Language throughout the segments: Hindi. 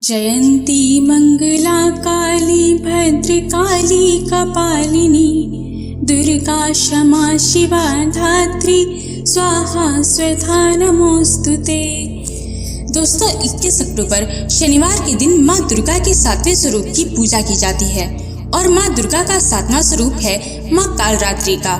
जयंती मंगला काली भद्रकाली कपालिनी दुर्गा क्षमा शिवा धात्री स्वाहा स्वधा नमोस्तुते। दोस्तों 21 अक्टूबर शनिवार के दिन माँ दुर्गा के 7वें स्वरूप की पूजा की जाती है और माँ दुर्गा का 7वां स्वरूप है माँ कालरात्रि का।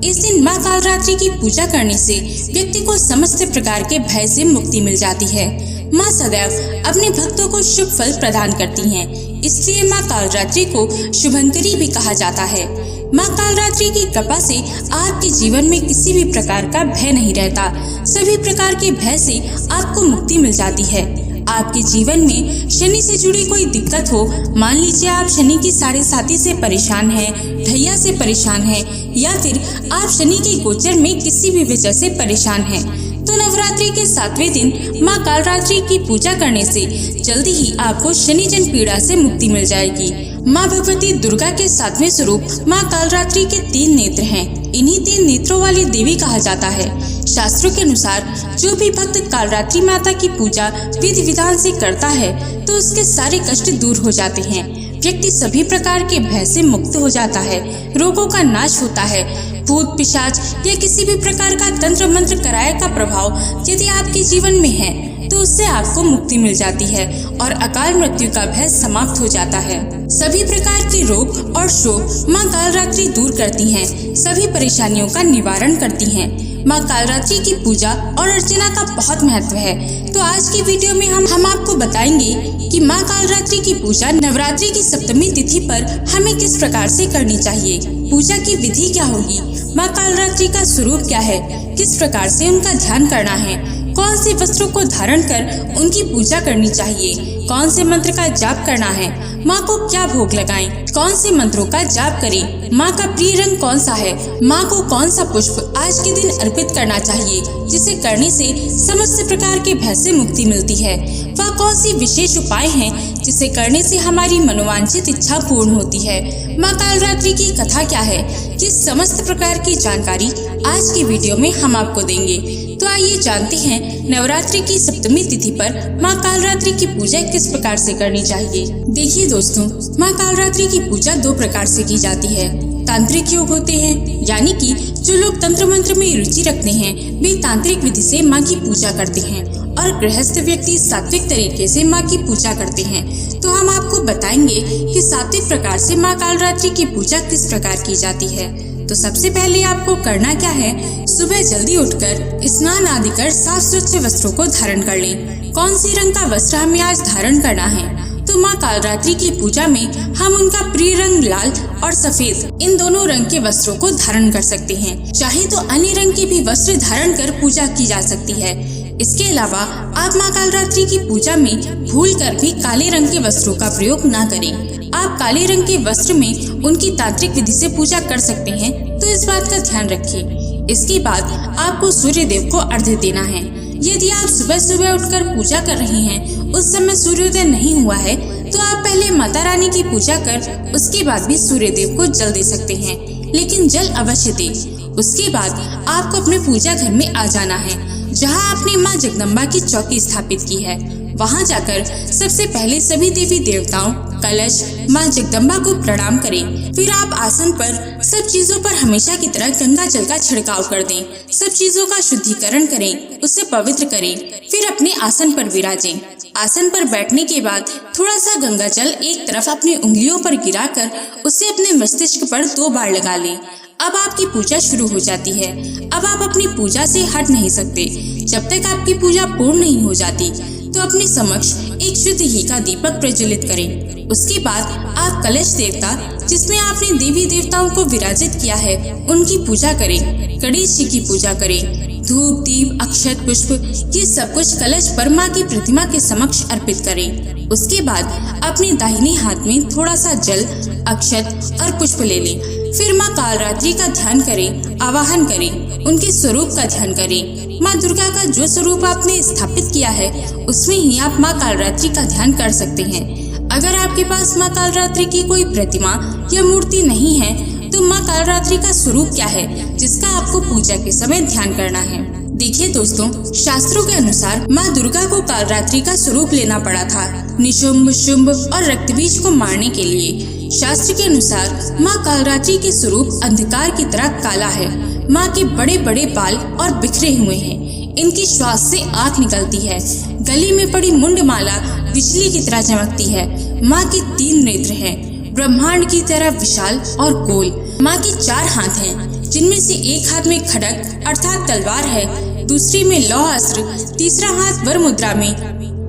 इस दिन माँ कालरात्रि की पूजा करने से व्यक्ति को समस्त प्रकार के भय से मुक्ति मिल जाती है। माँ सदैव अपने भक्तों को शुभ फल प्रदान करती हैं, इसलिए माँ कालरात्रि को शुभंकरी भी कहा जाता है। माँ कालरात्रि की कृपा से आपके जीवन में किसी भी प्रकार का भय नहीं रहता। सभी प्रकार के भय से आपको मुक्ति मिल जाती है। आपके जीवन में शनि से जुड़ी कोई दिक्कत हो, मान लीजिए आप शनि की 7.5 से परेशान हैं, ढैया से परेशान हैं, या फिर आप शनि के गोचर में किसी भी वजह से परेशान हैं, तो नवरात्रि के 7वें दिन माँ कालरात्रि की पूजा करने से जल्दी ही आपको शनि जन पीड़ा से मुक्ति मिल जाएगी। माँ भगवती दुर्गा के 7वें स्वरूप माँ कालरात्रि के 3 नेत्र हैं। इन्हीं 3 नेत्रों वाली देवी कहा जाता है। शास्त्रों के अनुसार जो भी भक्त कालरात्रि माता की पूजा विधि विधान से करता है तो उसके सारे कष्ट दूर हो जाते हैं। व्यक्ति सभी प्रकार के भय से मुक्त हो जाता है, रोगों का नाश होता है। भूत पिशाच या किसी भी प्रकार का तंत्र मंत्र कराए का प्रभाव यदि आपके जीवन में है तो उससे आपको मुक्ति मिल जाती है और अकाल मृत्यु का भय समाप्त हो जाता है। सभी प्रकार के रोग और शोक माँ कालरात्रि दूर करती हैं, सभी परेशानियों का निवारण करती हैं। माँ कालरात्रि की पूजा और अर्चना का बहुत महत्व है। तो आज की वीडियो में हम आपको बताएंगे कि माँ कालरात्रि की पूजा नवरात्रि की सप्तमी तिथि पर हमें किस प्रकार से करनी चाहिए, पूजा की विधि क्या होगी, माँ कालरात्रि का स्वरूप क्या है, किस प्रकार से उनका ध्यान करना है, कौन से वस्त्रों को धारण कर उनकी पूजा करनी चाहिए, कौन से मंत्र का जाप करना है, माँ को क्या भोग लगाएं, कौन से मंत्रों का जाप करें, माँ का प्रिय रंग कौन सा है, माँ को कौन सा पुष्प आज के दिन अर्पित करना चाहिए जिसे करने से समस्त प्रकार के भय से मुक्ति मिलती है, वह कौन सी विशेष उपाय हैं जिसे करने से हमारी मनोवांछित इच्छा पूर्ण होती है, माँ कालरात्रि की कथा क्या है, ये समस्त प्रकार की जानकारी आज की वीडियो में हम आपको देंगे। तो आइए जानते हैं नवरात्रि की सप्तमी तिथि पर माँ कालरात्रि की पूजा किस प्रकार से करनी चाहिए। देखिए दोस्तों, माँ कालरात्रि की पूजा 2 प्रकार से की जाती है। तांत्रिक योग होते हैं, यानी कि जो लोग तंत्र मंत्र में रुचि रखते हैं वे तांत्रिक विधि से माँ की पूजा करते हैं, और गृहस्थ व्यक्ति सात्विक तरीके से माँ की पूजा करते हैं। तो हम आपको बताएंगे कि सात्विक प्रकार से माँ कालरात्रि की पूजा किस प्रकार की जाती है। तो सबसे पहले आपको करना क्या है, सुबह जल्दी उठकर स्नान आदि कर साफ स्वच्छ वस्त्रों को धारण कर लें। कौन सी रंग का वस्त्र हमें आज धारण करना है, तो माँ कालरात्रि की पूजा में हम उनका प्रिय रंग लाल और सफेद इन दोनों रंग के वस्त्रों को धारण कर सकते हैं। चाहे तो अन्य रंग के भी वस्त्र धारण कर पूजा की जा सकती है। इसके अलावा आप माँ कालरात्रि की पूजा में भूल कर भी काले रंग के वस्त्रों का प्रयोग न करें। आप काले रंग के वस्त्र में उनकी तांत्रिक विधि से पूजा कर सकते हैं, तो इस बात का ध्यान रखिए। इसके बाद आपको सूर्य देव को अर्घ्य देना है। यदि आप सुबह सुबह उठकर पूजा कर रहे हैं, उस समय सूर्योदय नहीं हुआ है, तो आप पहले माता रानी की पूजा कर उसके बाद भी सूर्य देव को जल दे सकते हैं, लेकिन जल अवश्य दें। उसके बाद आपको अपने पूजा घर में आ जाना है, जहां आपने माँ जगदम्बा की चौकी स्थापित की है। वहां जाकर सबसे पहले सभी देवी देवताओं, कलश, माँ जगदम्बा को प्रणाम करें। फिर आप आसन पर सब चीजों पर हमेशा की तरह गंगा जल का छिड़काव कर दें। सब चीजों का शुद्धिकरण करें, उससे पवित्र करें। फिर अपने आसन पर विराजें। आसन पर बैठने के बाद थोड़ा सा गंगा जल एक तरफ अपनी उंगलियों पर गिराकर उसे अपने मस्तिष्क पर 2 बार लगा लें। अब आपकी पूजा शुरू हो जाती है। अब आप अपनी पूजा से हट नहीं सकते जब तक आपकी पूजा पूर्ण नहीं हो जाती। तो अपने समक्ष एक शुद्ध घी का दीपक प्रज्वलित करें। उसके बाद आप कलश देवता, जिसमें आपने देवी देवताओं को विराजित किया है, उनकी पूजा करें। गणेश जी की पूजा करें। धूप, दीप, अक्षत, पुष्प ये सब कुछ कलश पर माँ की प्रतिमा के समक्ष अर्पित करें। उसके बाद अपने दाहिने हाथ में थोड़ा सा जल, अक्षत और पुष्प ले लें। फिर माँ कालरात्रि का ध्यान करें, आवाहन करें, उनके स्वरूप का ध्यान करें। माँ दुर्गा का जो स्वरूप आपने स्थापित किया है उसमें ही आप माँ कालरात्रि का ध्यान कर सकते हैं। अगर आपके पास माँ कालरात्रि की कोई प्रतिमा या मूर्ति नहीं है तो माँ कालरात्रि का स्वरूप क्या है जिसका आपको पूजा के समय ध्यान करना है। देखिए दोस्तों, शास्त्रों के अनुसार माँ दुर्गा को कालरात्रि का स्वरूप लेना पड़ा था निशुंभ, शुंभ और रक्तबीज को मारने के लिए। शास्त्र के अनुसार माँ कालरात्रि के स्वरूप अंधकार की तरह काला है। माँ के बड़े बड़े बाल और बिखरे हुए हैं। इनकी श्वास से आग निकलती है। गले में पड़ी मुंड माला बिजली की तरह चमकती है। माँ के 3 नेत्र हैं, ब्रह्मांड की तरह विशाल और गोल। माँ के 4 हाथ हैं, जिनमें से एक हाथ में खड्ग अर्थात तलवार है, दूसरे में लौह अस्त्र, तीसरा हाथ वर मुद्रा में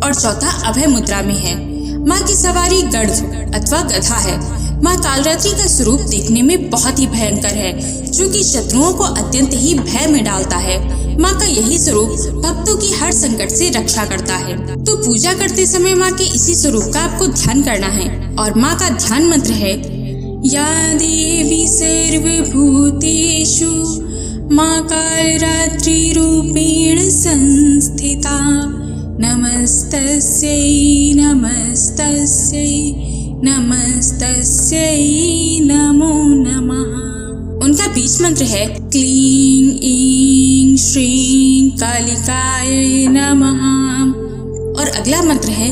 और चौथा अभय मुद्रा में है। माँ की सवारी गढ़ अथवा गधा है। माँ कालरात्रि का स्वरूप देखने में बहुत ही भयंकर है, जो कि शत्रुओं को अत्यंत ही भय में डालता है। माँ का यही स्वरूप भक्तों की हर संकट से रक्षा करता है। तो पूजा करते समय माँ के इसी स्वरूप का आपको ध्यान करना है और माँ का ध्यान मंत्र है या देवी सर्वभूतेषु माँ कालरात्रि रूपेण संस्थिता नमस्तस्यै नमस्तस्यै नमस्तस्यै नमो नमः। उनका बीज मंत्र है क्लीं ईं श्रीं कालिकाय नमः और अगला मंत्र है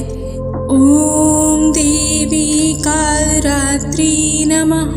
ओम देवी कालरात्रि नमः।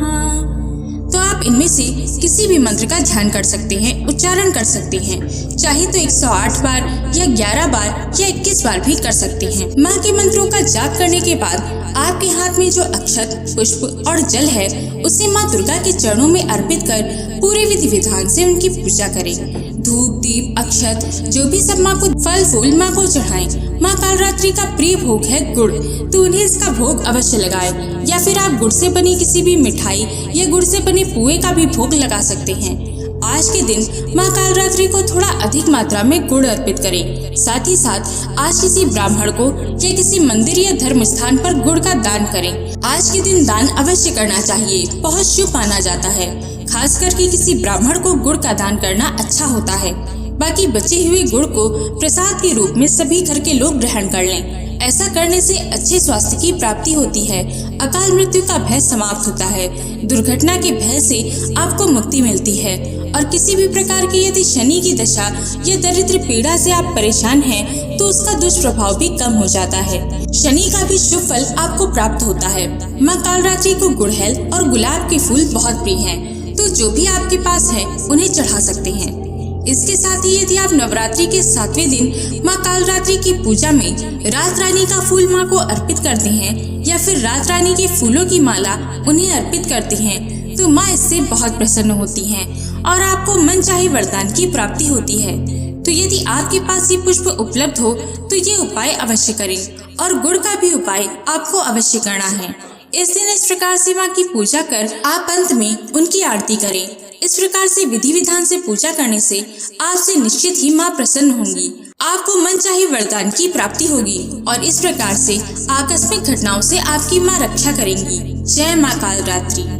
तो आप इनमें से किसी भी मंत्र का ध्यान कर सकते हैं, उच्चारण कर सकते हैं। चाहे तो 108 बार या 11 बार या 21 बार भी कर सकते हैं। माँ के मंत्रों का जाप करने के बाद आपके हाथ में जो अक्षत, पुष्प और जल है, उसे माँ दुर्गा के चरणों में अर्पित कर पूरे विधि विधान से उनकी पूजा करें। धूप, दीप, अक्षत जो भी सब माँ को फल फूल माँ को चढ़ाएं। माँ कालरात्रि का प्रिय भोग है गुड़, तो उन्हें इसका भोग अवश्य लगाएं। या फिर आप गुड़ से बनी किसी भी मिठाई या गुड़ से बने पुए का भी भोग लगा सकते हैं। आज के दिन माँ कालरात्रि को थोड़ा अधिक मात्रा में गुड़ अर्पित करें। साथ ही साथ आज किसी ब्राह्मण को या किसी मंदिर या धर्म स्थान पर गुड़ का दान करें। आज के दिन दान अवश्य करना चाहिए, बहुत शुभ माना जाता है। खास करके किसी ब्राह्मण को गुड़ का दान करना अच्छा होता है। बाकी बचे हुए गुड़ को प्रसाद के रूप में सभी घर के लोग ग्रहण कर लें। ऐसा करने से अच्छे स्वास्थ्य की प्राप्ति होती है, अकाल मृत्यु का भय समाप्त होता है, दुर्घटना के भय से आपको मुक्ति मिलती है और किसी भी प्रकार की यदि शनि की दशा या दरिद्र पीड़ा से आप परेशान हैं, तो उसका दुष्प्रभाव भी कम हो जाता है। शनि का भी शुभ फल आपको प्राप्त होता है। माँ कालरात्रि को गुड़हल और गुलाब के फूल बहुत प्रिय हैं, तो जो भी आपके पास है उन्हें चढ़ा सकते हैं। इसके साथ ही यदि आप नवरात्रि के 7वें दिन माँ कालरात्रि की पूजा में रात रानी का फूल माँ को अर्पित करते हैं या फिर रात रानी के फूलों की माला उन्हें अर्पित करते हैं, तो माँ इससे बहुत प्रसन्न होती हैं और आपको मनचाहे वरदान की प्राप्ति होती है। तो यदि आपके पास ये पुष्प उपलब्ध हो तो ये उपाय अवश्य करें और गुड़ का भी उपाय आपको अवश्य करना है। इस दिन इस प्रकार से माँ की पूजा कर आप अंत में उनकी आरती करें। इस प्रकार से विधि विधान से पूजा करने से आपसे निश्चित ही माँ प्रसन्न होंगी, आपको मनचाहे वरदान की प्राप्ति होगी और इस प्रकार से आकस्मिक घटनाओं से आपकी माँ रक्षा करेंगी। जय माँ कालरात्रि।